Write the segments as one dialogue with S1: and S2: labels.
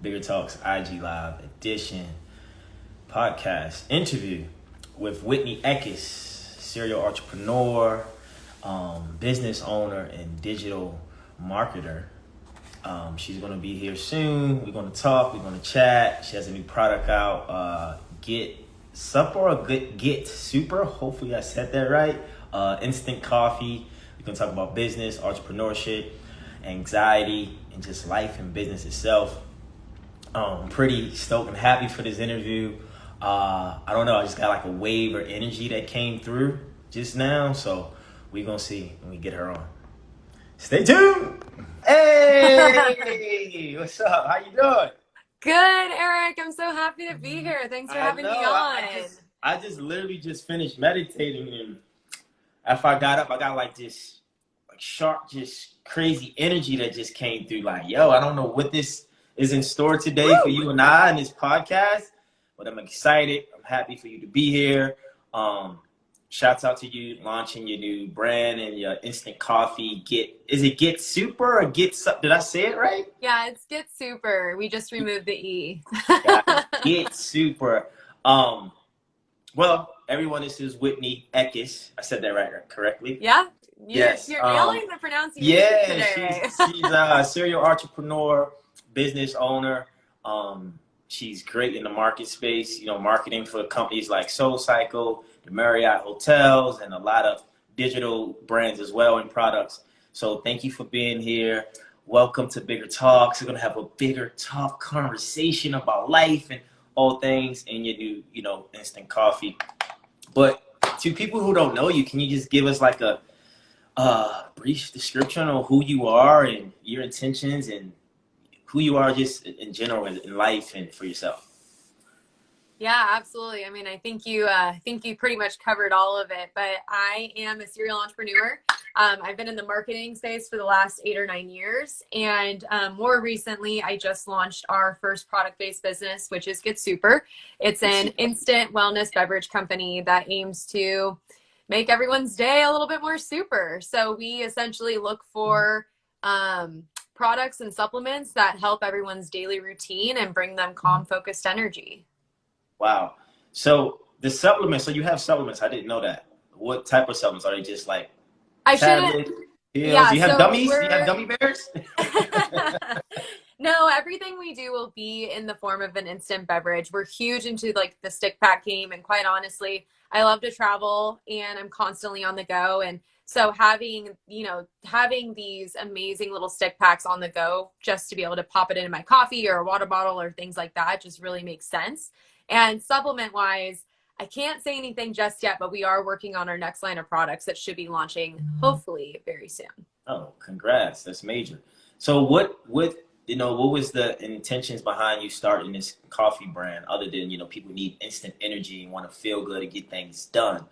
S1: Bigger Talks IG Live edition podcast interview with 1e08ef, serial entrepreneur, business owner, and digital marketer. She's going to be here soon. We're going to talk. We're going to chat. She has a new product out. Get Super. Hopefully I said that right. Instant coffee. We're going to talk about business, entrepreneurship, anxiety, and just life and business itself. Pretty stoked and happy for this interview. I don't know. I just got like a wave or energy that came through just now. So we're going to see when we get her on. Stay tuned. Hey, what's up? How you doing?
S2: Good, Eric. I'm so happy to be here. Thanks for having me on.
S1: I just literally just finished meditating, and after I got up, I got like this sharp, just crazy energy that just came through. Like, yo, I don't know what this is in store today for you and I in this podcast, but I'm excited. I'm happy for you to be here. Shouts out to you launching your new brand and your instant coffee. Is it Get Super or Get Sup? Did I say it right?
S2: Yeah, it's Get Super. We just removed the E.
S1: Get Super. Well, everyone, this is 1e08ef. I said that right, correctly?
S2: Yeah.
S1: Yes.
S2: You're nailing the pronunciation today.
S1: She's a serial entrepreneur, business owner. She's great in the market space, marketing for companies like SoulCycle, the Marriott hotels, and a lot of digital brands as well and products. So thank you for being here. Welcome to Bigger Talks. We're going to have a bigger talk conversation about life and all things in your new, instant coffee. But to people who don't know you, can you just give us like a brief description of who you are and your intentions and who you are just in general in life and for yourself?
S2: Yeah, absolutely. I mean, I think you pretty much covered all of it, but I am a serial entrepreneur. I've been in the marketing space for the last 8 or 9 years. And more recently, I just launched our first product-based business, which is Get Super. It's an instant wellness beverage company that aims to make everyone's day a little bit more super. So we essentially look for products and supplements that help everyone's daily routine and bring them calm, focused energy.
S1: Wow. So the supplements, so you have supplements. I didn't know that. What type of supplements? Are they just like tablet pills?
S2: Yeah,
S1: do you have dummies? Do you have gummy bears?
S2: No, everything we do will be in the form of an instant beverage. We're huge into like the stick pack game. And quite honestly, I love to travel and I'm constantly on the go. And so having these amazing little stick packs on the go just to be able to pop it into my coffee or a water bottle or things like that just really makes sense. And supplement wise, I can't say anything just yet, but we are working on our next line of products that should be launching hopefully very soon.
S1: Oh, congrats. That's major. So what was the intentions behind you starting this coffee brand other than, people need instant energy and want to feel good and get things done?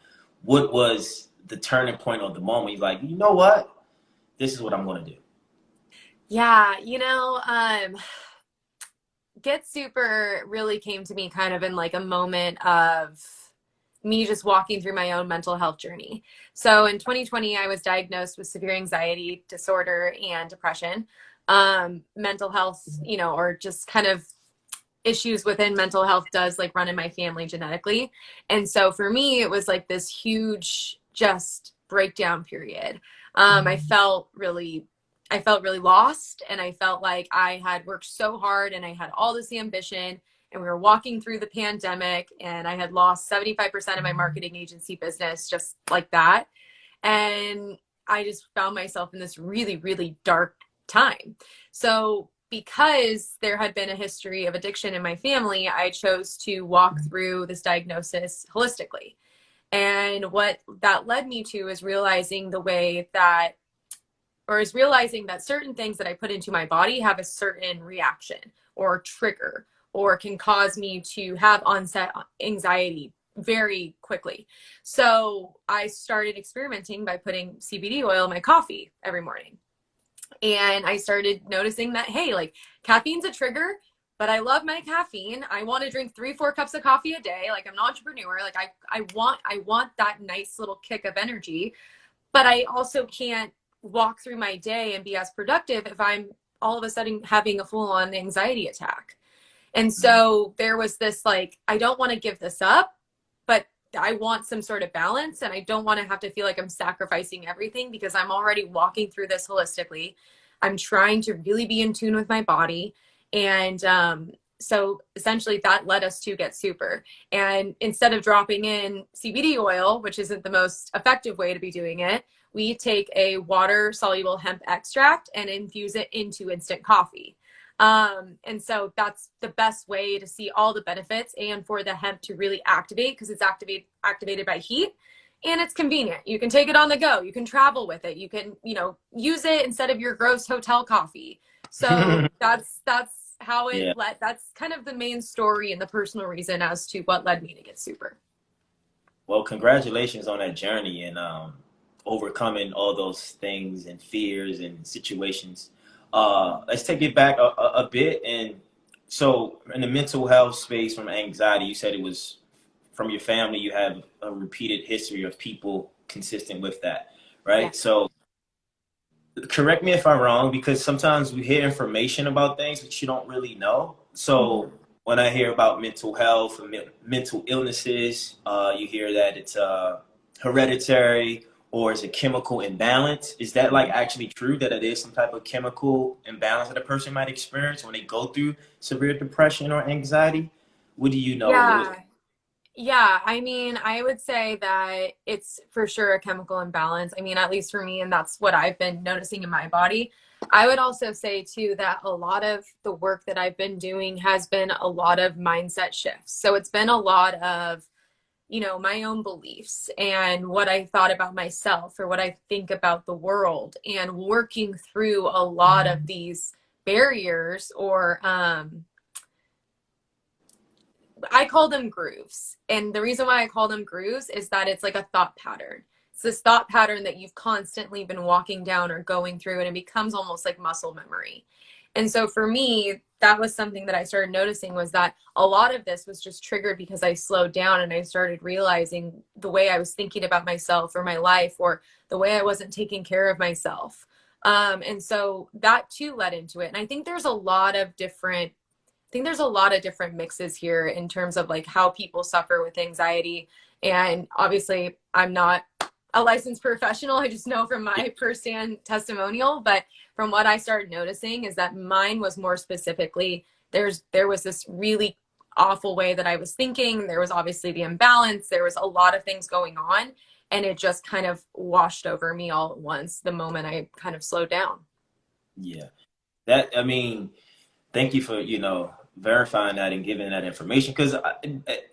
S1: What was the turning point of the moment? You're like, you know what? This is what I'm going to do.
S2: Yeah. Get Super really came to me kind of in like a moment of me just walking through my own mental health journey. So in 2020, I was diagnosed with severe anxiety disorder and depression. Mental health, or just kind of issues within mental health does like run in my family genetically. And so for me, it was like this huge just breakdown period. I felt really lost, and I felt like I had worked so hard and I had all this ambition, and we were walking through the pandemic and I had lost 75% of my marketing agency business just like that. And I just found myself in this really, really dark time. So because there had been a history of addiction in my family, I chose to walk through this diagnosis holistically. And what that led me to is realizing that certain things that I put into my body have a certain reaction or trigger or can cause me to have onset anxiety very quickly. So I started experimenting by putting CBD oil in my coffee every morning. And I started noticing that, hey, like caffeine's a trigger, but I love my caffeine. I want to drink 3-4 cups of coffee a day. Like I'm an entrepreneur. Like I want that nice little kick of energy, but I also can't walk through my day and be as productive if I'm all of a sudden having a full-on anxiety attack. And so there was this like, I don't want to give this up, but I want some sort of balance, and I don't want to have to feel like I'm sacrificing everything because I'm already walking through this holistically. I'm trying to really be in tune with my body. And so essentially that led us to Get Super. And instead of dropping in CBD oil, which isn't the most effective way to be doing it, we take a water soluble hemp extract and infuse it into instant coffee. And so that's the best way to see all the benefits and for the hemp to really activate, because it's activated by heat, and it's convenient. You can take it on the go. You can travel with it. You can, use it instead of your gross hotel coffee. So that's how it
S1: Yeah.
S2: that's kind of the main story and the personal reason as to what led me to Get Super.
S1: Well, congratulations on that journey and overcoming all those things and fears and situations. Let's take it back a bit. And so in the mental health space from anxiety, you said it was from your family. You have a repeated history of people consistent with that, right?
S2: Yeah.
S1: So correct me if I'm wrong, because sometimes we hear information about things that you don't really know. So when I hear about mental health and mental illnesses, you hear that it's hereditary or is a chemical imbalance. Is that like actually true, that it is some type of chemical imbalance that a person might experience when they go through severe depression or anxiety? What do you know?
S2: Yeah, I mean, I would say that it's for sure a chemical imbalance. I mean, at least for me, and that's what I've been noticing in my body. I would also say too that a lot of the work that I've been doing has been a lot of mindset shifts. So it's been a lot of, my own beliefs and what I thought about myself or what I think about the world, and working through a lot of these barriers, or I call them grooves. And the reason why I call them grooves is that it's like a thought pattern. It's this thought pattern that you've constantly been walking down or going through, and it becomes almost like muscle memory. And so for me, that was something that I started noticing, was that a lot of this was just triggered because I slowed down and I started realizing the way I was thinking about myself or my life, or the way I wasn't taking care of myself. And so that too led into it. And I think there's a lot of different mixes here in terms of like how people suffer with anxiety. And obviously I'm not a licensed professional. I just know from my firsthand testimonial, but from what I started noticing is that mine was more specifically, there was this really awful way that I was thinking. There was obviously the imbalance. There was a lot of things going on, and it just kind of washed over me all at once the moment I kind of slowed down.
S1: Yeah. I mean, thank you for, verifying that and giving that information. Because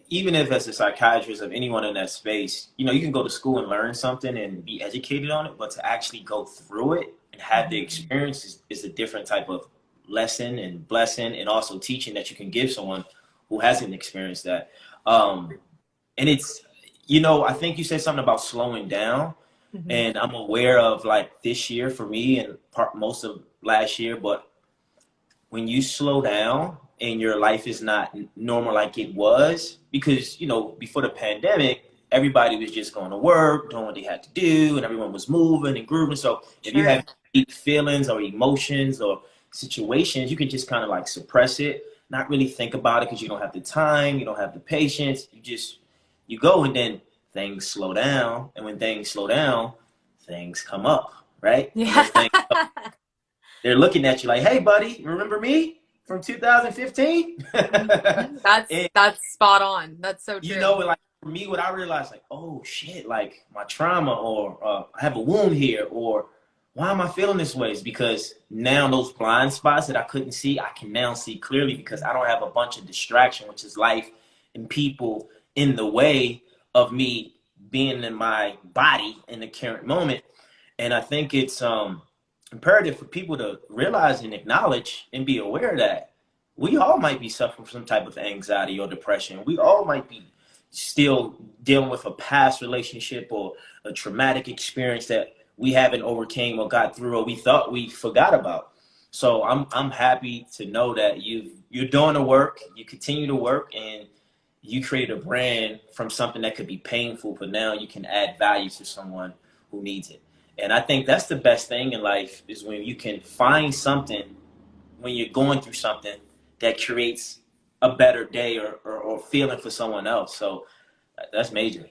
S1: even if as a psychiatrist of anyone in that space, you can go to school and learn something and be educated on it, but to actually go through it and have the experience is a different type of lesson and blessing, and also teaching that you can give someone who hasn't experienced that. And it's, I think you said something about slowing down. And I'm aware of like this year for me and most of last year, but when you slow down and your life is not normal like it was, because, before the pandemic, everybody was just going to work, doing what they had to do, and everyone was moving and grooving. So if you have deep feelings or emotions or situations, you can just kind of like suppress it, not really think about it because you don't have the time, you don't have the patience. You go, and then things slow down. And when things slow down, things come up, right?
S2: Yeah.
S1: They're looking at you like, hey, buddy, remember me from 2015?
S2: That's spot on. That's so true.
S1: Like for me, what I realized, like, oh shit, like my trauma, or I have a wound here, or why am I feeling this way? Is because now those blind spots that I couldn't see, I can now see clearly, because I don't have a bunch of distraction, which is life and people, in the way of me being in my body in the current moment. And I think it's imperative for people to realize and acknowledge and be aware that we all might be suffering from some type of anxiety or depression. We all might be still dealing with a past relationship or a traumatic experience that we haven't overcame or got through, or we thought we forgot about. So I'm happy to know that you're doing the work, you continue to work, and you create a brand from something that could be painful, but now you can add value to someone who needs it. And I think that's the best thing in life, is when you can find something when you're going through something that creates a better day or feeling for someone else. So that's major.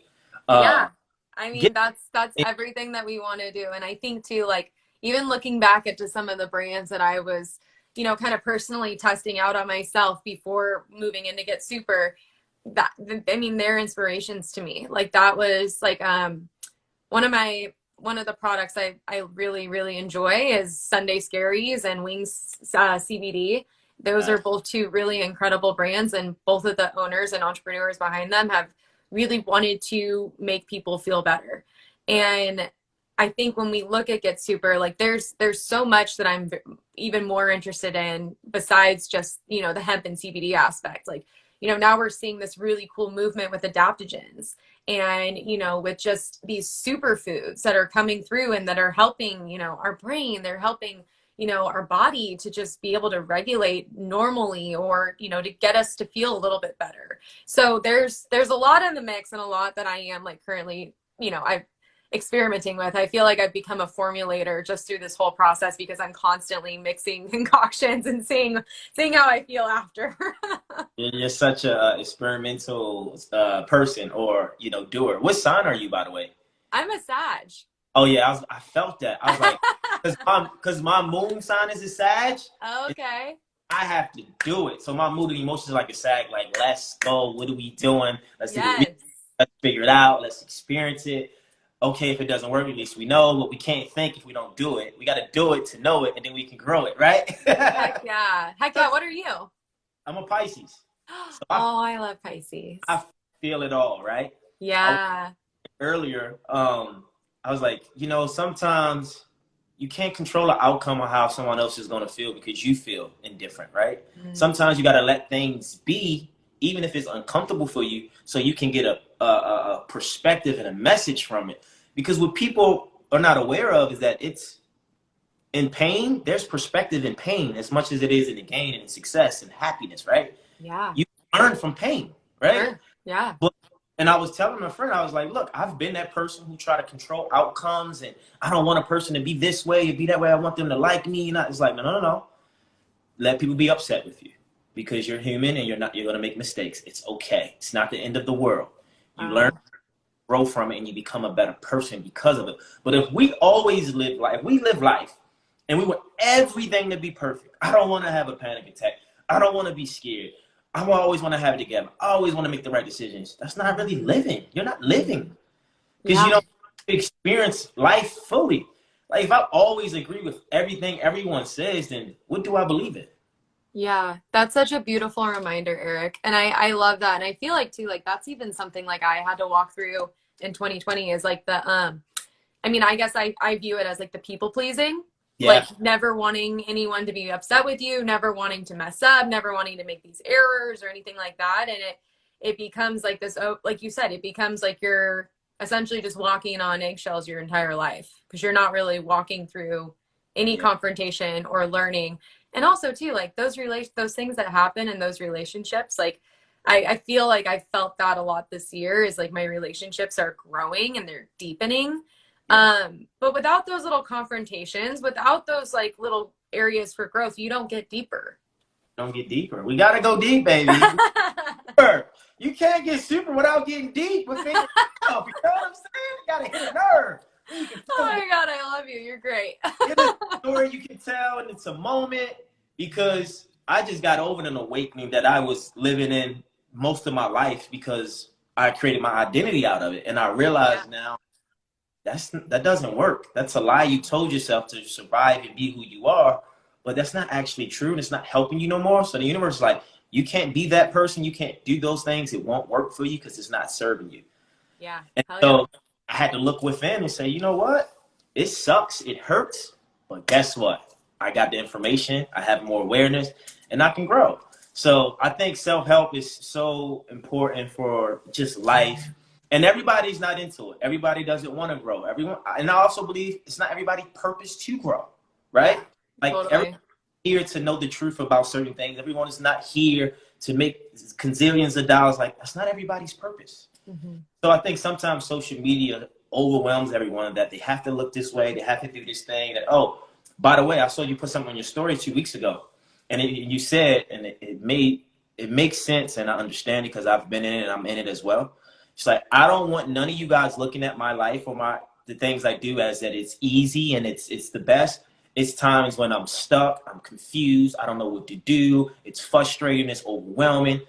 S2: Yeah. I mean,
S1: Get
S2: that's everything that we want to do. And I think too, like even looking back at to some of the brands that I was, kind of personally testing out on myself before moving in to Get Super, that I mean, they're inspirations to me. Like that was like one of the products I really, really enjoy is Sunday Scaries and Wings CBD. Those are both two really incredible brands, and both of the owners and entrepreneurs behind them have really wanted to make people feel better. And I think when we look at Get Super, like there's so much that I'm even more interested in besides just, the hemp and CBD aspect. Like, now we're seeing this really cool movement with adaptogens and, with just these superfoods that are coming through and that are helping, our brain, they're helping, our body to just be able to regulate normally or, to get us to feel a little bit better. So there's a lot in the mix and a lot that I am like currently, I'm experimenting with. I feel like I've become a formulator just through this whole process because I'm constantly mixing concoctions and seeing how I feel after.
S1: You're such a experimental person or doer. What sign are you, by the way?
S2: I'm a Sag.
S1: Oh yeah, I felt that. I was like, because my moon sign is a Sag.
S2: Oh, okay.
S1: I have to do it. So my mood and emotions are like a Sag. Like, let's go. What are we doing? Let's figure it out. Let's experience it. Okay, if it doesn't work, at least we know. But we can't think if we don't do it. We got to do it to know it, and then we can grow it, right?
S2: Heck yeah. Heck yeah. What are you?
S1: I'm a Pisces.
S2: So I love Pisces.
S1: I feel it all, right?
S2: Yeah.
S1: Earlier, I was like, sometimes you can't control the outcome of how someone else is going to feel because you feel indifferent, right? Mm-hmm. Sometimes you got to let things be, even if it's uncomfortable for you, so you can get a perspective and a message from it. Because what people are not aware of is that it's in pain, there's perspective in pain as much as it is in the gain and success and happiness, right?
S2: Yeah.
S1: You learn from pain, right?
S2: Sure. Yeah.
S1: And I was telling my friend, I was like, look, I've been that person who try to control outcomes, and I don't want a person to be this way or be that way. I want them to like me. And it's like, no. Let people be upset with you because you're human and you're going to make mistakes. It's okay. It's not the end of the world. You learn, grow from it, and you become a better person because of it. But if we always live life and we want everything to be perfect, I don't want to have a panic attack. I don't want to be scared. I always want to have it together. I always want to make the right decisions. That's not really living. You're not living because you don't experience life fully. Like if I always agree with everything everyone says, then what do I believe in?
S2: Yeah, that's such a beautiful reminder, Eric. And I love that. And I feel like too, like that's even something like I had to walk through in 2020 is like the, I mean, I guess I view it as like the people pleasing. Yeah. Like never wanting anyone to be upset with you, never wanting to mess up, never wanting to make these errors or anything like that. And it becomes like this, like you said, it becomes like you're essentially just walking on eggshells your entire life because you're not really walking through any confrontation or learning. And also too, like those things that happen in those relationships, like I feel like I felt that a lot this year is like my relationships are growing and they're deepening. But without those little confrontations, without those like little areas for growth, you don't get deeper.
S1: Don't get deeper. We got to go deep, baby. You can't get super without getting deep. You know what I'm saying? You got to hit a nerve.
S2: Oh my God, I love you. You're great.
S1: It's a story you can tell, and it's a moment because I just got over an awakening that I was living in most of my life because I created my identity out of it. And I realize now that doesn't work. That's a lie you told yourself to survive and be who you are, but that's not actually true, and it's not helping you no more. So the universe is like, you can't be that person. You can't do those things. It won't work for you because it's not serving you.
S2: Yeah.
S1: And so I had to look within and say, you know what? It sucks. It hurts. But guess what? I got the information. I have more awareness, and I can grow. So I think self-help is so important for just life. And everybody's not into it. Everybody doesn't want to grow. And I also believe it's not everybody's purpose to grow, right? Like everyone's here to know the truth about certain things. Everyone is not here to make gazillions of dollars. Like that's not everybody's purpose. Mm-hmm. So I think sometimes social media overwhelms everyone that they have to look this way. They have to do this thing. That, oh, by the way, I saw you put something on your story 2 weeks ago. And you said, and it made it makes sense, and I understand it because I've been in it and I'm in it as well. It's like, I don't want none of you guys looking at my life or the things I do as that it's easy and it's the best. It's times when I'm stuck, I'm confused, I don't know what to do. It's frustrating, it's overwhelming.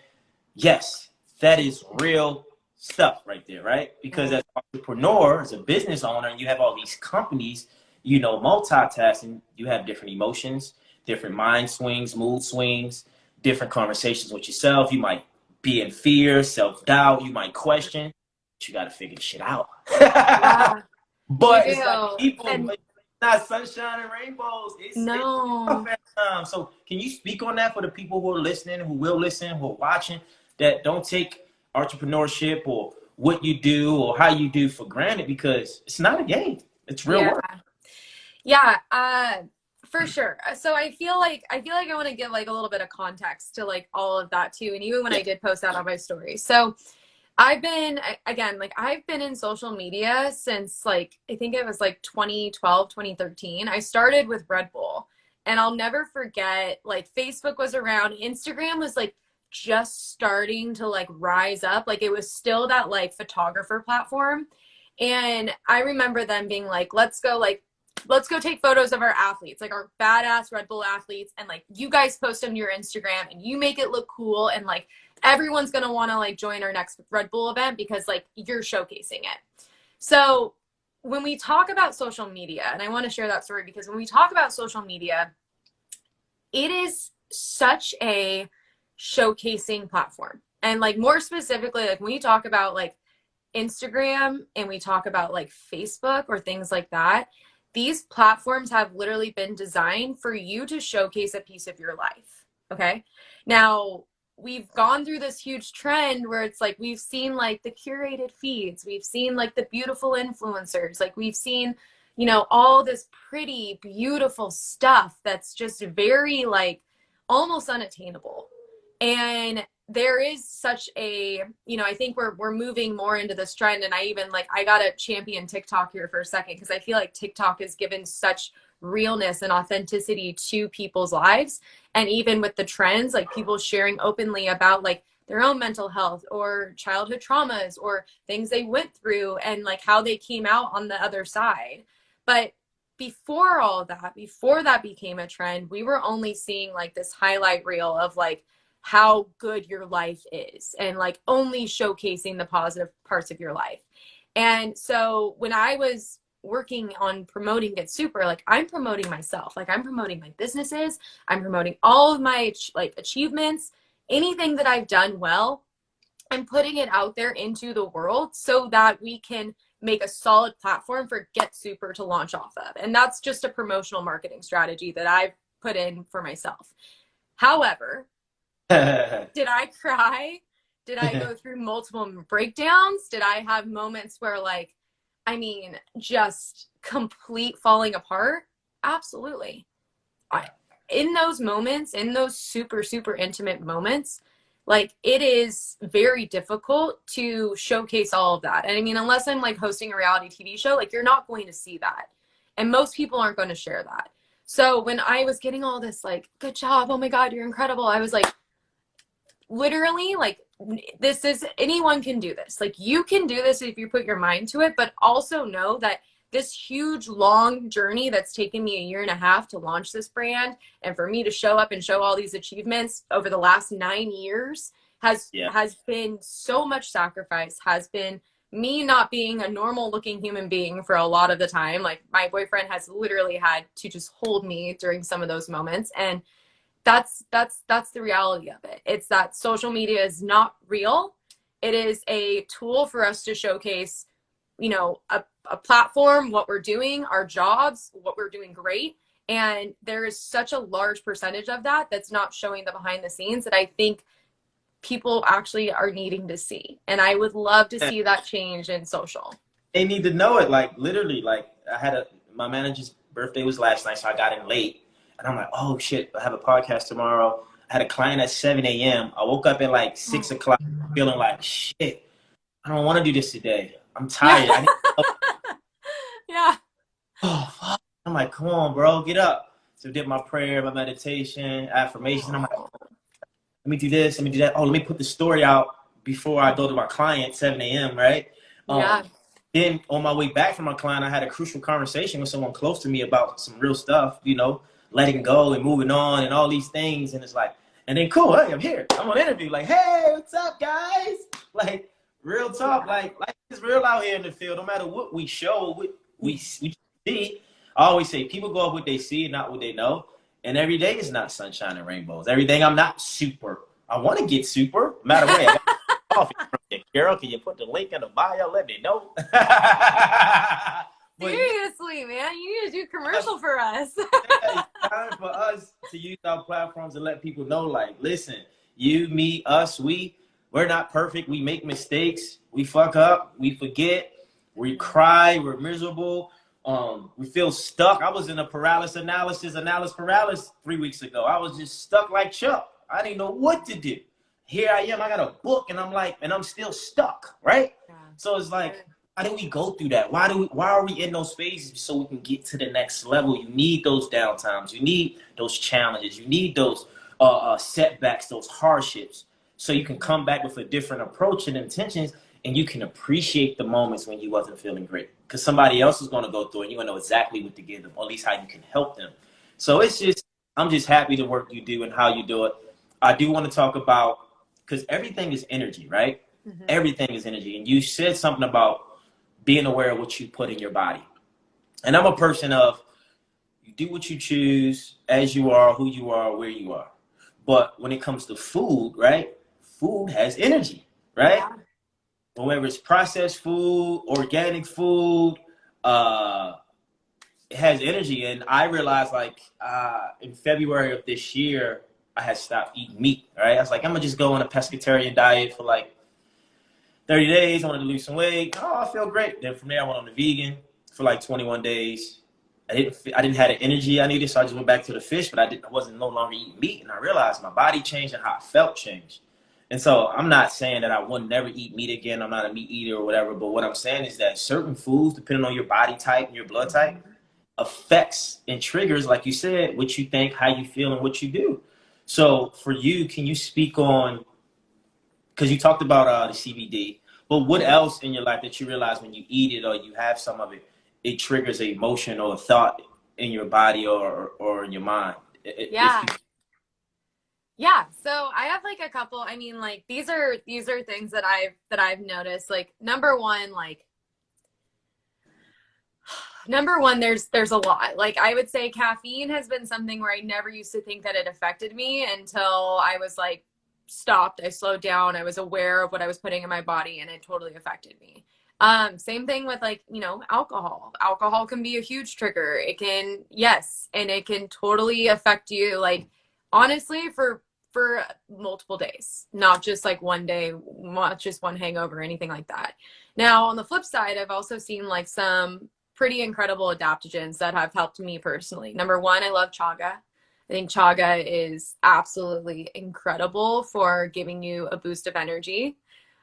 S1: Yes, that is real stuff right there, right? Because as an entrepreneur, as a business owner, and you have all these companies, you know, multitasking, you have different emotions, different mind swings, mood swings, different conversations with yourself. You might be in fear, self-doubt, you might question, but you got to figure the shit out.
S2: Yeah, you
S1: But
S2: do.
S1: it's like people,
S2: And
S1: it's not sunshine and rainbows. It's
S2: no.
S1: tough at times. So can you speak on that for the people who are listening, who will listen, who are watching, that don't take entrepreneurship or what you do or how you do for granted, because it's not a game. It's real
S2: Yeah.
S1: work.
S2: Yeah, for sure. So I want to give like a little bit of context to like all of that too. And even when
S1: Yeah.
S2: I did post that on my story. So I've been, again, like I've been in social media since like, I think it was like 2012, 2013. I started with Red Bull, and I'll never forget, like Facebook was around, Instagram was like just starting to like rise up. Like it was still that like photographer platform. And I remember them being like, let's go take photos of our athletes, like our badass Red Bull athletes, and like you guys post them to your Instagram and you make it look cool, and like everyone's gonna want to like join our next Red Bull event because like you're showcasing it. So when we talk about social media, and I want to share that story because when we talk about social media, it is such a showcasing platform. And like more specifically, like when we talk about like Instagram and we talk about like Facebook or things like that, these platforms have literally been designed for you to showcase a piece of your life. Okay. Now, we've gone through this huge trend where it's like we've seen like the curated feeds, we've seen like the beautiful influencers, like we've seen, you know, all this pretty, beautiful stuff that's just very like almost unattainable. And there is such a, you know, I think we're moving more into this trend. And I even like, I got to champion TikTok here for a second, because I feel like TikTok has given such realness and authenticity to people's lives. And even with the trends, like people sharing openly about like their own mental health or childhood traumas or things they went through and like how they came out on the other side. But before all of that, before that became a trend, we were only seeing like this highlight reel of like how good your life is and like only showcasing the positive parts of your life. And so when I was working on promoting Get Super, like I'm promoting myself, like I'm promoting my businesses, I'm promoting all of my like achievements, anything that I've done well, I'm putting it out there into the world so that we can make a solid platform for Get Super to launch off of. And that's just a promotional marketing strategy that I've put in for myself. However, did I cry? Did I go through multiple breakdowns? Did I have moments where like, I mean, just complete falling apart? Absolutely. In those moments, in those super, super intimate moments, like it is very difficult to showcase all of that. And I mean, unless I'm like hosting a reality TV show, like you're not going to see that. And most people aren't going to share that. So when I was getting all this like, good job, oh my God, you're incredible, I was like, literally, like, this is, anyone can do this. Like you can do this if you put your mind to it, but also know that this huge long journey that's taken me 1.5 years to launch this brand, and for me to show up and show all these achievements over the last 9 years has been so much sacrifice, has been me not being a normal looking human being for a lot of the time. Like my boyfriend has literally had to just hold me during some of those moments. And that's the reality of it. It's that social media is not real. It is a tool for us to showcase, you know, a platform, what we're doing, our jobs, what we're doing great. And there is such a large percentage of that that's not showing the behind the scenes that I think people actually are needing to see. And I would love to see that change in social.
S1: They need to know it. Like literally, like my manager's birthday was last night, so I got in late. And I'm like, oh shit, I have a podcast tomorrow. I had a client at 7 a.m. I woke up at like 6 o'clock feeling like, shit, I don't want to do this today. I'm tired.
S2: Yeah.
S1: Oh, fuck. I'm like, come on, bro, get up. So I did my prayer, my meditation, affirmation. I'm like, let me do this, let me do that. Oh, let me put the story out before I go to my client, 7 a.m., right?
S2: Yeah.
S1: Then on my way back from my client, I had a crucial conversation with someone close to me about some real stuff, you know, letting go and moving on and all these things. And it's like, and then cool, hey, I'm here. I'm on interview. Like, hey, what's up, guys? Like, real talk. Like it's real out here in the field. No matter what we show, what we see. I always say people go off what they see, not what they know. And every day is not sunshine and rainbows. Everything I'm not super. I want to get super. No matter what. I got coffee from you. Carol, can you put the link in the bio? Let me know.
S2: Seriously, man, you need to do commercial for us.
S1: It's time for us to use our platforms to let people know, like, listen, you, me, us, we're not perfect. We make mistakes. We fuck up. We forget. We cry. We're miserable. We feel stuck. I was in a analysis 3 weeks ago. I was just stuck like Chuck. I didn't know what to do. Here I am. I got a book, and I'm still stuck, right? Yeah. So it's like, how do we go through that? Why are we in those phases so we can get to the next level? You need those downtimes. You need those challenges. You need those setbacks, those hardships, so you can come back with a different approach and intentions, and you can appreciate the moments when you wasn't feeling great. Because somebody else is going to go through it, and you're going to know exactly what to give them, or at least how you can help them. So I'm just happy the work you do and how you do it. I do want to talk about, because everything is energy, right? Mm-hmm. Everything is energy. And you said something about being aware of what you put in your body. And I'm a person of, you do what you choose, as you are, who you are, where you are. But when it comes to food, right? Food has energy, right? Yeah. But whether it's processed food, organic food, it has energy. And I realized, like, in February of this year, I had stopped eating meat, right? I was like, I'm going to just go on a pescatarian diet for like 30 days. I wanted to lose some weight. Oh, I feel great. Then from there, I went on the vegan for like 21 days. I didn't have the energy I needed, so I just went back to the fish, but I wasn't no longer eating meat. And I realized my body changed and how I felt changed. And so I'm not saying that I will never eat meat again. I'm not a meat eater or whatever. But what I'm saying is that certain foods, depending on your body type and your blood type, affects and triggers, like you said, what you think, how you feel, and what you do. So for you, can you speak on, because you talked about the CBD, but what else in your life that you realize when you eat it or you have some of it, it triggers an emotion or a thought in your body or in your mind?
S2: Yeah. So I have like a couple, I mean, like these are things that I've noticed. Like number one, there's a lot. Like I would say caffeine has been something where I never used to think that it affected me until I was like stopped. I slowed down. I was aware of what I was putting in my body, and it totally affected me. Same thing with like, you know, alcohol. Alcohol can be a huge trigger. It can, yes, and it can totally affect you, like honestly, for multiple days, not just like one day, not just one hangover or anything like that. Now, on the flip side, I've also seen like some pretty incredible adaptogens that have helped me personally. Number one, I love chaga. I think chaga is absolutely incredible for giving you a boost of energy.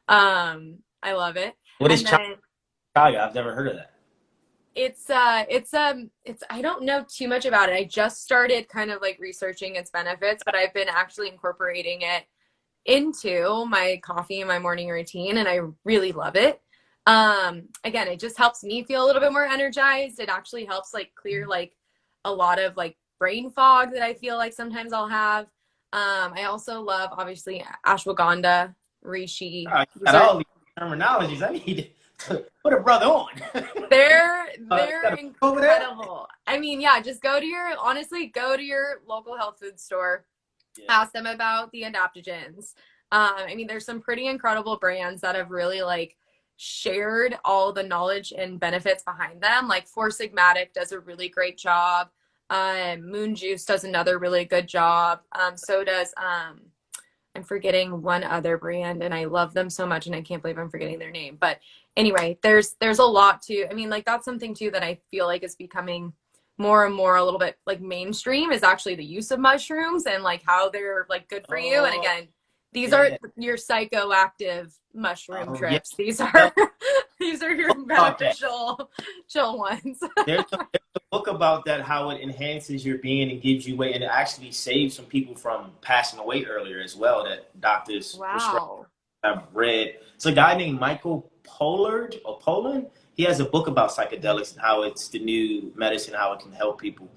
S2: I love it.
S1: What is chaga? I've never heard of that.
S2: It's I don't know too much about it. I just started kind of like researching its benefits, but I've been actually incorporating it into my coffee and my morning routine, and I really love it. Again, it just helps me feel a little bit more energized. It actually helps like clear like a lot of like brain fog that I feel like sometimes I'll have. I also love obviously ashwagandha, reishi.
S1: All these terminologies. I need to put a brother on.
S2: They're incredible. I mean, yeah, just go to your local health food store. Yeah. Ask them about the adaptogens. I mean, there's some pretty incredible brands that have really like shared all the knowledge and benefits behind them. Like Four Sigmatic does a really great job. Moon Juice does another really good job. So does I'm forgetting one other brand, and I love them so much, and I can't believe I'm forgetting their name. But anyway, there's a lot to, I mean, like that's something too that I feel like is becoming more and more a little bit like mainstream, is actually the use of mushrooms and like how they're like good for you. And again, these are your psychoactive mushroom trips. Yeah. These are your beneficial chill ones.
S1: there's a book about that, how it enhances your being and gives you weight, and it actually saves some people from passing away earlier as well. That doctors prescribe.
S2: Wow.
S1: I've read. It's a guy named Michael Pollard or Poland. He has a book about psychedelics and how it's the new medicine, how it can help people.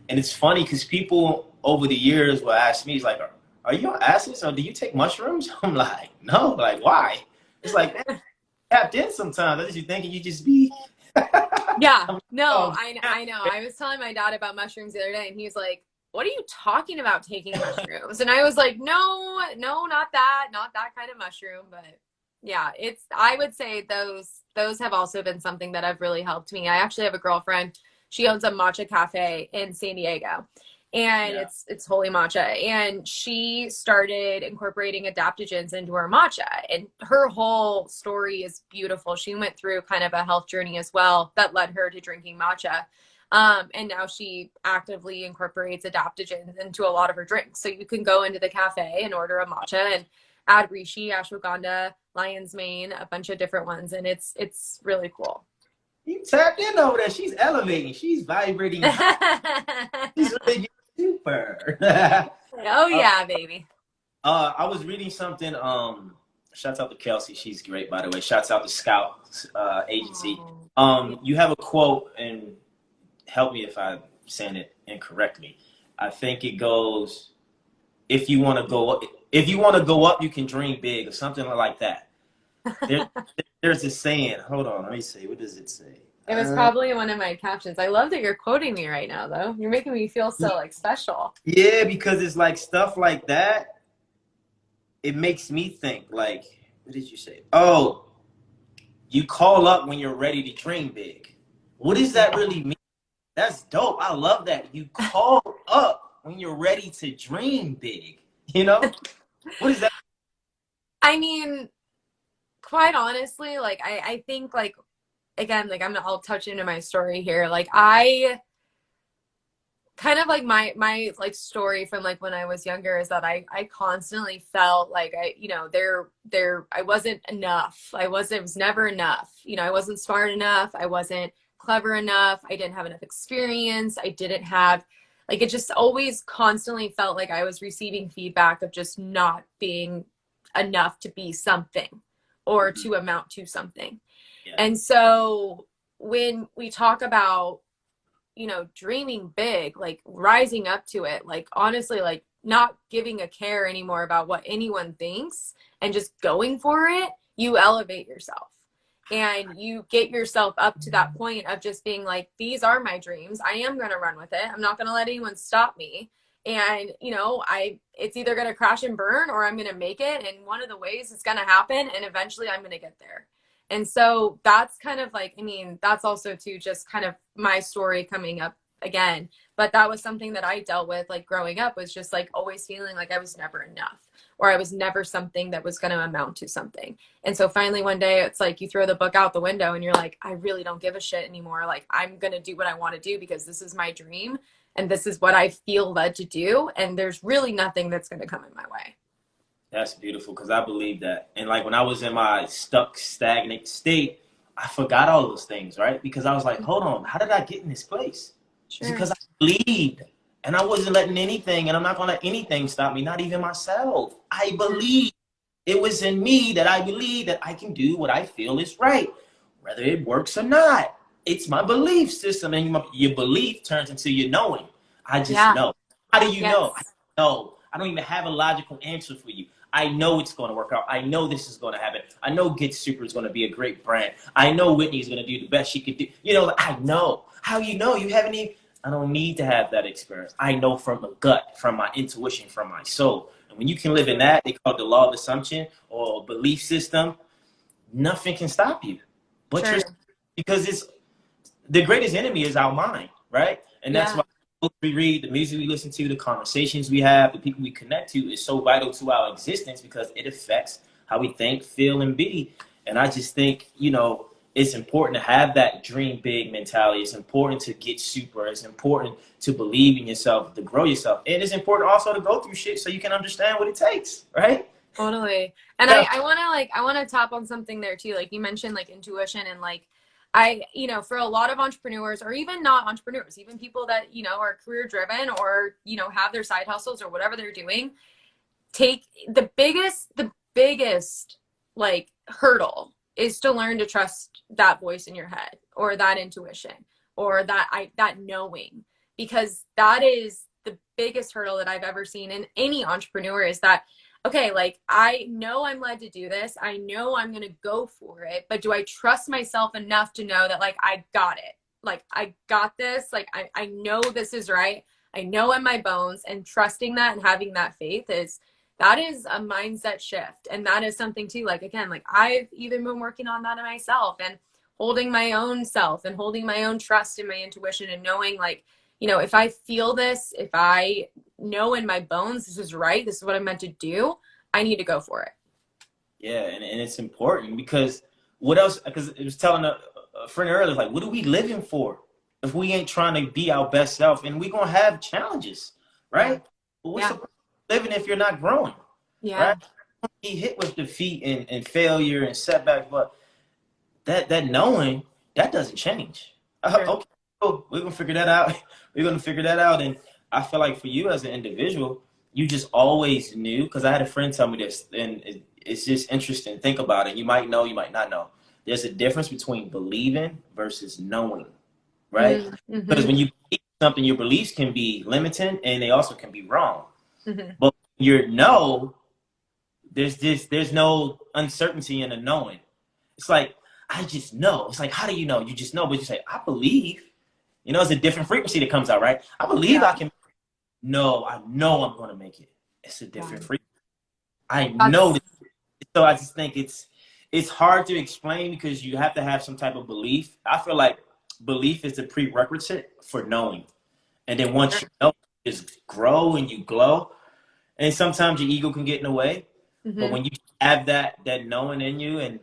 S1: And it's funny because people over the years will ask me, "It's like, are you on acid or do you take mushrooms?" I'm like, "No." Like, why? It's like, man, tapped in sometimes. I just thinking you just be.
S2: Yeah, no,
S1: Oh,
S2: I know. I was telling my dad about mushrooms the other day, and he was like, "What are you talking about taking mushrooms?" And I was like, "No, no, not that kind of mushroom." But yeah, it's. I would say those have also been something that have really helped me. I actually have a girlfriend. She owns a matcha cafe in San Diego, and
S1: yeah.
S2: it's Holy Matcha, and she started incorporating adaptogens into her matcha, and her whole story is beautiful. She went through kind of a health journey as well that led her to drinking matcha, and now she actively incorporates adaptogens into a lot of her drinks. So you can go into the cafe and order a matcha and add reishi, ashwagandha, lion's mane, a bunch of different ones, and it's really cool.
S1: You tapped in over there. She's elevating. She's vibrating high. She's really super.
S2: Oh yeah, baby.
S1: I was reading something. Shouts out to Kelsey. She's great, by the way. Shouts out to Scout Agency.
S2: Oh.
S1: You have a quote, and help me if I'm saying it incorrectly. I think it goes, "If you want to go up, you can dream big," or something like that. There, there's a saying. Hold on, let me see. What does it say?
S2: It was probably one of my captions. I love that you're quoting me right now, though. You're making me feel so like special.
S1: Yeah, because it's like stuff like that. It makes me think. Like, what did you say? Oh, you call up when you're ready to dream big. What does that really mean? That's dope. I love that. You call up when you're ready to dream big. You know? What is that?
S2: I mean, quite honestly, like I think like again, like I'll touch into my story here. Like I kind of like my like story from like when I was younger is that I constantly felt like I wasn't enough. It was never enough. I wasn't smart enough. I wasn't clever enough. I didn't have enough experience. I didn't have like it just always constantly felt like I was receiving feedback of just not being enough to be something or to amount to something.
S1: Yeah.
S2: And so when we talk about dreaming big, like rising up to it, like honestly, like not giving a care anymore about what anyone thinks and just going for it, you elevate yourself and you get yourself up to that point of just being like, these are my dreams. I am going to run with it. I'm not going to let anyone stop me. And, it's either going to crash and burn or I'm going to make it. And one of the ways it's going to happen. And eventually I'm going to get there. And so that's kind of like, that's also too just kind of my story coming up again. But that was something that I dealt with like growing up, was just like always feeling like I was never enough or I was never something that was going to amount to something. And so finally one day it's like you throw the book out the window and you're like, I really don't give a shit anymore. Like I'm going to do what I want to do because this is my dream and this is what I feel led to do. And there's really nothing that's going to come in my way.
S1: That's beautiful because I believe that. And like when I was in my stuck, stagnant state, I forgot all those things, right? Because I was like, hold on, how did I get in this place?
S2: Sure.
S1: It's because I believed and I wasn't letting anything, and I'm not going to let anything stop me, not even myself. I believe it was in me that I believe that I can do what I feel is right, whether it works or not. It's my belief system, and your belief turns into your knowing. I just know. How do you know? I know. I don't even have a logical answer for you. I know it's going to work out. I know this is going to happen. I know Get Super is going to be a great brand. I know Whitney is going to do the best she could do. I know. How you know? You haven't even. I don't need to have that experience. I know from the gut, from my intuition, from my soul. And when you can live in that, they call it the law of assumption or belief system. Nothing can stop you, but because it's the greatest enemy is our mind, right? And that's why the books we read, the music we listen to, the conversations we have, the people we connect to is so vital to our existence because it affects how we think, feel, and be. And I just think, it's important to have that dream big mentality. It's important to get super. It's important to believe in yourself, to grow yourself. And it's important also to go through shit so you can understand what it takes, right?
S2: Totally. And I want to tap on something there too. Like you mentioned like intuition and like you know, for a lot of entrepreneurs, or even not entrepreneurs, even people that, you know, are career driven, or, you know, have their side hustles or whatever they're doing, take the biggest like hurdle is to learn to trust that voice in your head, or that intuition, or that knowing, because that is the biggest hurdle that I've ever seen in any entrepreneur, is that, okay, like, I know I'm led to do this. I know I'm going to go for it, but do I trust myself enough to know that, like, I got it? Like, I got this. Like, I know this is right. I know in my bones, and trusting that and having that faith that is a mindset shift. And that is something too, like, again, like, I've even been working on that in myself, and holding my own self, and holding my own trust in my intuition, and knowing, like, you know, if I feel this, if I know in my bones this is right, this is what I'm meant to do, I need to go for it.
S1: Yeah, and it's important, because what else? Because it was telling a friend earlier, like, what are we living for if we ain't trying to be our best self? And we're going to have challenges, right?
S2: Yeah.
S1: But what's the point of living if you're not growing?
S2: Yeah.
S1: Right? Be hit with defeat and failure and setback, but that knowing, that doesn't change.
S2: Sure.
S1: Okay, cool. We're going to figure that out. We're going to figure that out. And I feel like for you as an individual, you just always knew, because I had a friend tell me this, and it's just interesting. Think about it. You might know, you might not know. There's a difference between believing versus knowing, right?
S2: Mm-hmm.
S1: Because when you believe something, your beliefs can be limiting, and they also can be wrong.
S2: Mm-hmm.
S1: But your no, there's no uncertainty in the knowing. It's like, I just know. It's like, how do you know? You just know, but you say, I believe. You know, it's a different frequency that comes out, right? I believe I can. No, I know I'm going to make it. It's a different frequency. I know this. So I just think it's hard to explain, because you have to have some type of belief. I feel like belief is a prerequisite for knowing. And then once you know, you just grow and you glow. And sometimes your ego can get in the way. Mm-hmm. But when you have that knowing in you, and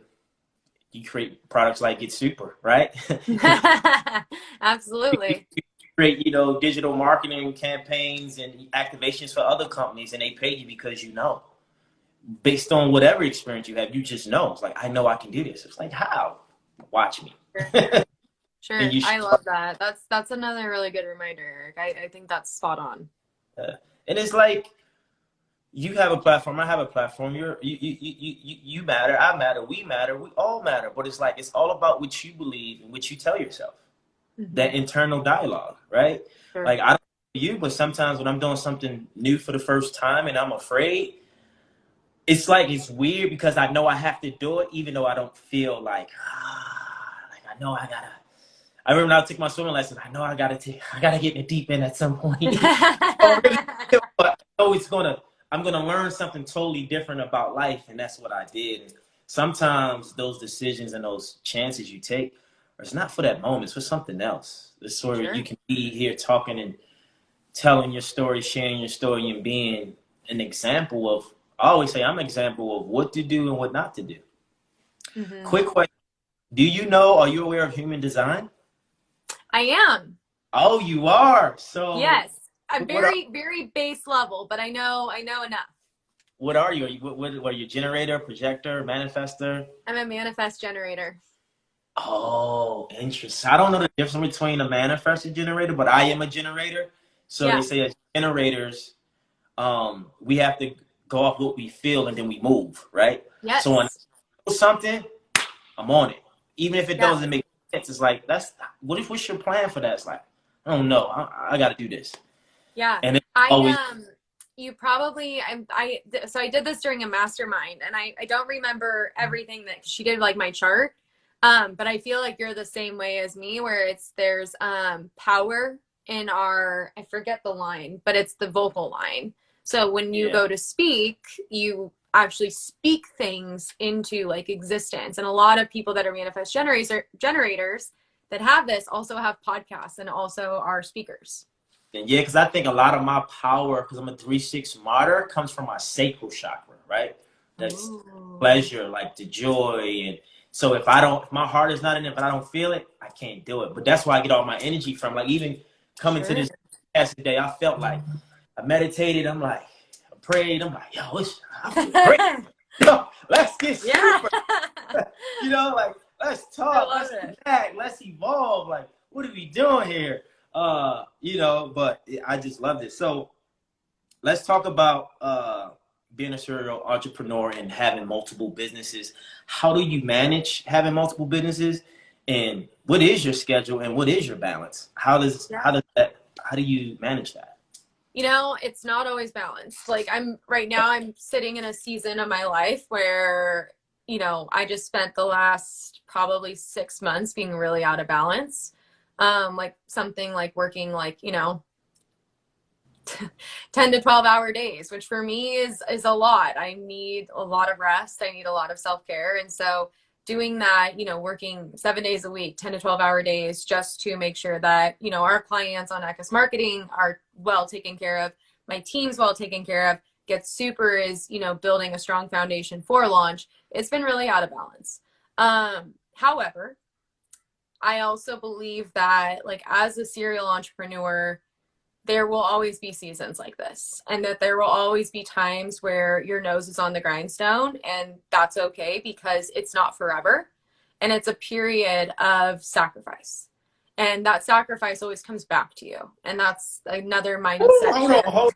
S1: you create products like Get Super, right?
S2: Absolutely.
S1: You create, you know, digital marketing campaigns and activations for other companies, and they pay you because you know. Based on whatever experience you have, you just know. It's like, I know I can do this. It's like, how? Watch me.
S2: Sure. I love that. That's another really good reminder, Eric. I think that's spot on.
S1: And it's like, you have a platform, I have a platform. You matter, I matter, we all matter. But it's like, it's all about what you believe and what you tell yourself. Mm-hmm. That internal dialogue, right? Sure. Like, I don't know you, but sometimes when I'm doing something new for the first time and I'm afraid, it's like, it's weird, because I know I have to do it, even though I don't feel like I know I gotta. I remember when I took my swimming lesson, I know I gotta get in the deep end at some point. But I know I'm gonna learn something totally different about life, and that's what I did. And sometimes those decisions and those chances you take, it's not for that moment, it's for something else. It's sort of, you can be here talking and telling your story, sharing your story, and being an example of, I always say, I'm an example of what to do and what not to do. Mm-hmm. Quick question. Are you aware of human design? I am. Oh, you are? So
S2: yes. I'm very base level, but I know enough.
S1: What are you? What are you, generator, projector, manifester?
S2: I'm a manifest generator.
S1: Oh, interesting. I don't know the difference between a manifest and generator, but I am a generator. So they say as generators, we have to go off what we feel, and then we move, right?
S2: Yes.
S1: So when I do something, I'm on it. Even if it doesn't make sense, it's like, what's your plan for that? It's like, I don't know. I got to do this.
S2: Yeah.
S1: And
S2: you probably, so I did this during a mastermind, and I don't remember everything that she did, like my chart. But I feel like you're the same way as me, where there's power in I forget the line, but it's the vocal line. So when you go to speak, you actually speak things into like existence. And a lot of people that are manifest generators that have this also have podcasts and also are speakers.
S1: And yeah, because I think a lot of my power, because I'm a 3-6 martyr, comes from my sacral chakra, right? That's pleasure, like the joy. And so if my heart is not in it, but I don't feel it, I can't do it. But that's why I get all my energy from. Like, even coming to this podcast today, I felt like I meditated. I'm like, I prayed. I'm like, I feel great. Let's get super. You know, like Let's
S2: I
S1: talk.
S2: love
S1: Let's
S2: it.
S1: connect. Let's evolve. Like, what are we doing here? You know, but I just love this. So let's talk about being a serial entrepreneur and having multiple businesses. How do you manage having multiple businesses? And what is your schedule and what is your balance? How do you manage that?
S2: You know, it's not always balanced. Like right now, I'm sitting in a season of my life where, you know, I just spent the last probably 6 months being really out of balance. Like something like working like, you know, 10 to 12 hour days, which for me is a lot. I need a lot of rest. I need a lot of self-care. And so doing that, you know, working 7 days a week, 10 to 12 hour days, just to make sure that, you know, our clients on Echo's marketing are well taken care of, my team's well taken care of, Get Super is, you know, building a strong foundation for launch. It's been really out of balance. However, I also believe that like as a serial entrepreneur, there will always be seasons like this, and that there will always be times where your nose is on the grindstone, and that's okay because it's not forever, and it's a period of sacrifice, and that sacrifice always comes back to you, and that's another mindset.
S1: Ooh, hold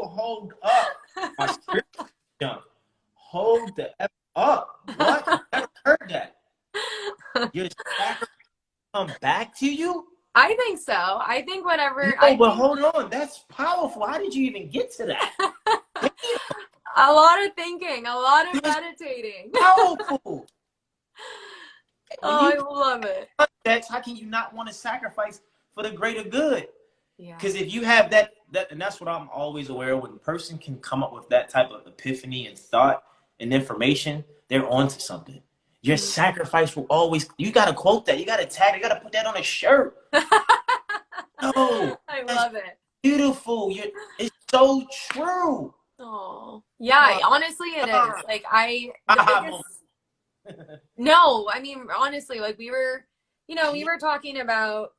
S1: hold up. My spirit jump. Hold the F up. What? I never heard that. Your sacrifice come back to you?
S2: I think so. I think whatever.
S1: But hold on. That's powerful. How did you even get to that?
S2: A lot of thinking, a lot of meditating.
S1: Powerful.
S2: Oh, I love it.
S1: How can you not want to sacrifice for the greater good?
S2: Yeah.
S1: Because if you have that, and that's what I'm always aware of, when a person can come up with that type of epiphany and thought and information, they're onto something. Your sacrifice will always, you got to quote that. You got to tag it. You got to put that on a shirt. No.
S2: I love it.
S1: Beautiful. It's so true.
S2: Oh, yeah. Honestly, it is. Like no, I mean, honestly, like we were talking about,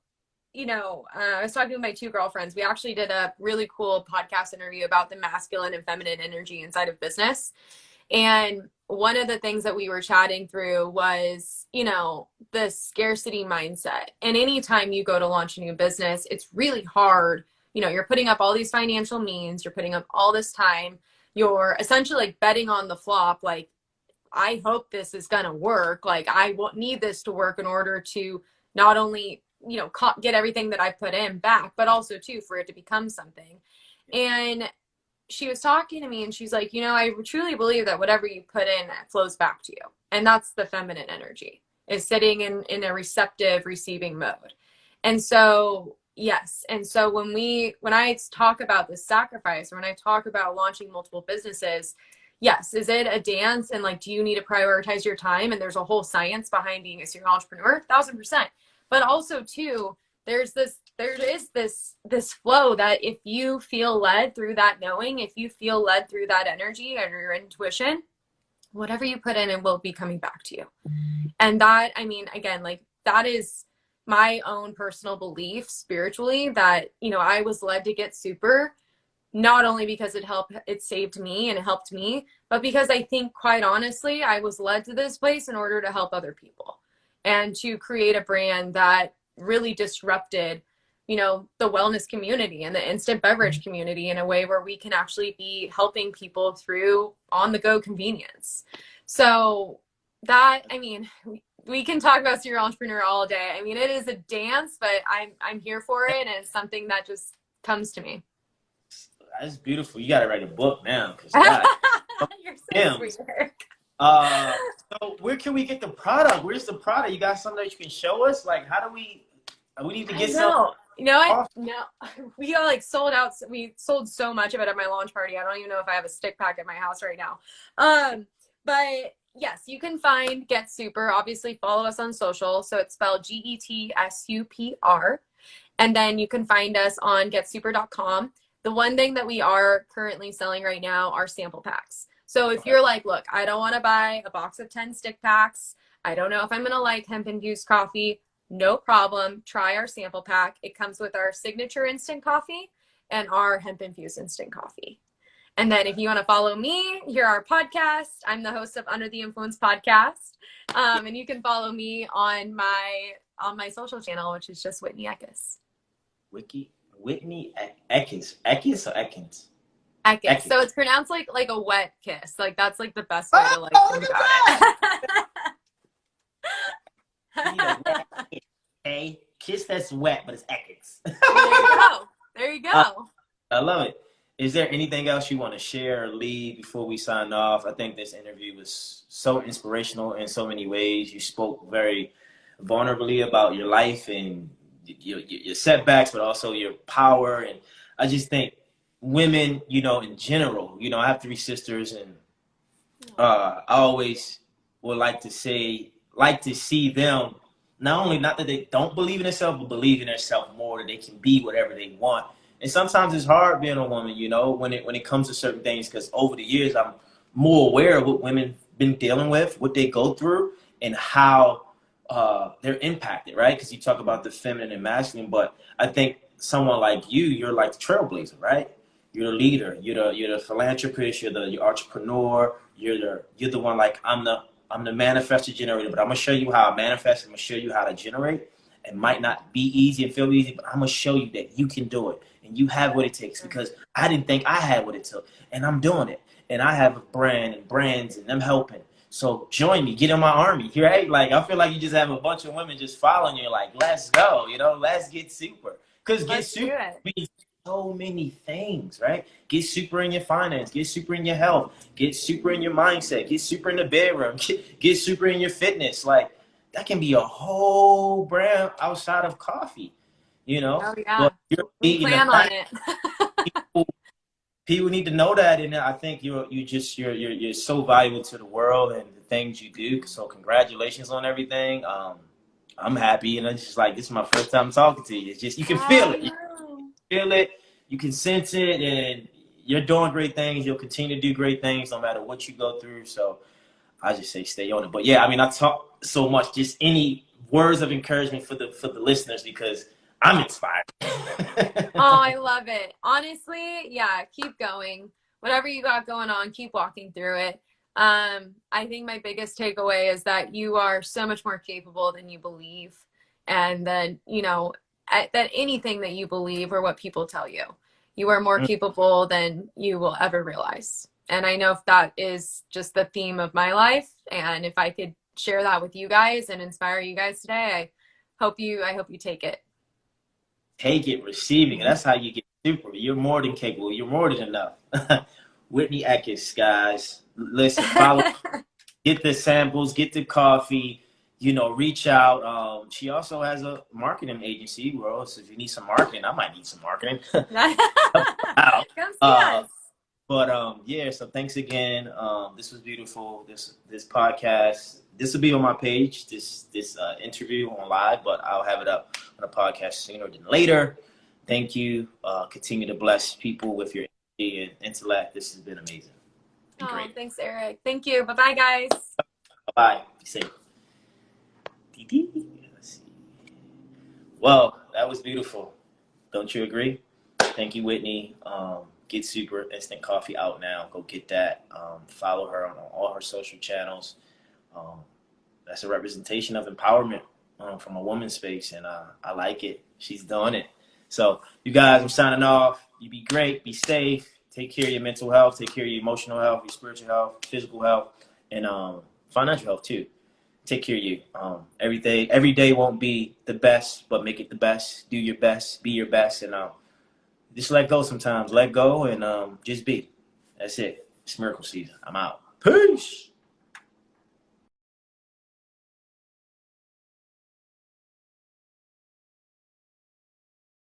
S2: I was talking with my two girlfriends. We actually did a really cool podcast interview about the masculine and feminine energy inside of business. And one of the things that we were chatting through was, the scarcity mindset. And anytime you go to launch a new business, it's really hard. You're putting up all these financial means, you're putting up all this time, you're essentially like betting on the flop. Like, I hope this is going to work. Like, I won't need this to work in order to not only, get everything that I put in back, but also too, for it to become something. And she was talking to me and she's like, I truly believe that whatever you put in flows back to you. And that's the feminine energy, is sitting in a receptive receiving mode. And so, yes. And so when I talk about this sacrifice, or when I talk about launching multiple businesses, yes, is it a dance? And like, do you need to prioritize your time? And there's a whole science behind being a serial entrepreneur, 1000%. But also too, there is this flow that if you feel led through that knowing, if you feel led through that energy and your intuition, whatever you put in, it will be coming back to you. And that, I mean, again, like that is my own personal belief spiritually, that, I was led to Get Super, not only because it saved me and it helped me, but because I think, quite honestly, I was led to this place in order to help other people and to create a brand that really disrupted, the wellness community and the instant beverage community in a way where we can actually be helping people through on-the-go convenience. So that, I mean, we can talk about serial entrepreneur all day. I mean, it is a dance, but I'm here for it, and it's something that just comes to me.
S1: That's beautiful. You got to write a book now.
S2: You're so sweet, Eric.
S1: So where can we get the product? Where's the product? You got something that you can show us? Like, how do we need to get some?
S2: No, we got like sold out. We sold so much of it at my launch party. I don't even know if I have a stick pack at my house right now. But yes, you can find Get Super. Obviously, follow us on social. So it's spelled GETSUPR. And then you can find us on getsuper.com. The one thing that we are currently selling right now are sample packs. So if you're like, look, I don't want to buy a box of 10 stick packs, I don't know if I'm going to like hemp infused coffee, no problem. Try our sample pack. It comes with our signature instant coffee and our hemp infused instant coffee. And then if you want to follow me, here our podcast. I'm the host of Under the Influence podcast. And you can follow me on my social channel, which is just Whitney Eckes.
S1: Whitney Eckes. Eckes or Eckens?
S2: Eckes. So it's pronounced like a wet kiss. Like that's like the best way to like think
S1: about it. Hey, kiss that's wet, but it's Eckes.
S2: There you go.
S1: I love it. Is there anything else you want to share or leave before we sign off? I think this interview was so inspirational in so many ways. You spoke very vulnerably about your life and your setbacks, but also your power. And I just think women, in general, I have 3 sisters, and I always would like to see them not that they don't believe in themselves, but believe in themselves more, that they can be whatever they want. And sometimes it's hard being a woman, when it comes to certain things, because over the years I'm more aware of what women been dealing with, what they go through, and how they're impacted, right? Because you talk about the feminine and masculine, but I think someone like you're like the trailblazer, right? You're the leader, you're the philanthropist, you're the entrepreneur, you're the one, like I'm the manifestor generator, but I'm gonna show you how I manifest. I'm gonna show you how to generate. It might not be easy and feel easy, but I'm gonna show you that you can do it, and you have what it takes, because I didn't think I had what it took, and I'm doing it, and I have a brand and brands, and I'm helping. So join me, get in my army, right? Like I feel like you just have a bunch of women just following you, like let's go, let's get super, because get super means so many things, right? Get super in your finance, get super in your health, get super in your mindset, get super in the bedroom, get super in your fitness, like. That can be a whole brand outside of coffee,
S2: Oh yeah,
S1: but
S2: we plan on it.
S1: people need to know that, and I think you're so valuable to the world and the things you do. So congratulations on everything. I'm happy, and it's just like this is my first time talking to you. It's just you can feel it, you can sense it, and you're doing great things. You'll continue to do great things no matter what you go through. So I just say stay on it. But yeah, I mean, I talk so much. Just any words of encouragement for the listeners, because I'm inspired.
S2: Oh, I love it. Honestly, yeah, keep going. Whatever you got going on, keep walking through it. I think my biggest takeaway is that you are so much more capable than you believe, and that that anything that you believe or what people tell you, you are more capable than you will ever realize. And I know if that is just the theme of my life, and if I could share that with you guys and inspire you guys today, I hope you take it.
S1: Take it, receiving it. That's how you get super. You're more than capable. You're more than enough. Whitney Eckes, guys. Listen, follow, get the samples, get the coffee, reach out. She also has a marketing agency. Well, so if you need some marketing, I might need some marketing.
S2: Come see us.
S1: But yeah, so thanks again. This was beautiful. This podcast. This will be on my page. This interview on live, but I'll have it up on a podcast sooner than later. Thank you. Continue to bless people with your energy and intellect. This has been amazing.
S2: Great. Thanks, Eric. Thank you. Bye bye, guys.
S1: Bye. Be safe. Let's see. Well, that was beautiful. Don't you agree? Thank you, Whitney. Get Super Instant Coffee out now. Go get that. Follow her on all her social channels. That's a representation of empowerment from a woman's space, and I like it. She's doing it. So, you guys, I'm signing off. You be great. Be safe. Take care of your mental health. Take care of your emotional health, your spiritual health, physical health, and financial health too. Take care of you. Every day won't be the best, but make it the best. Do your best. Be your best, and just let go sometimes. Let go and just be. That's it. It's miracle season. I'm out. Peace.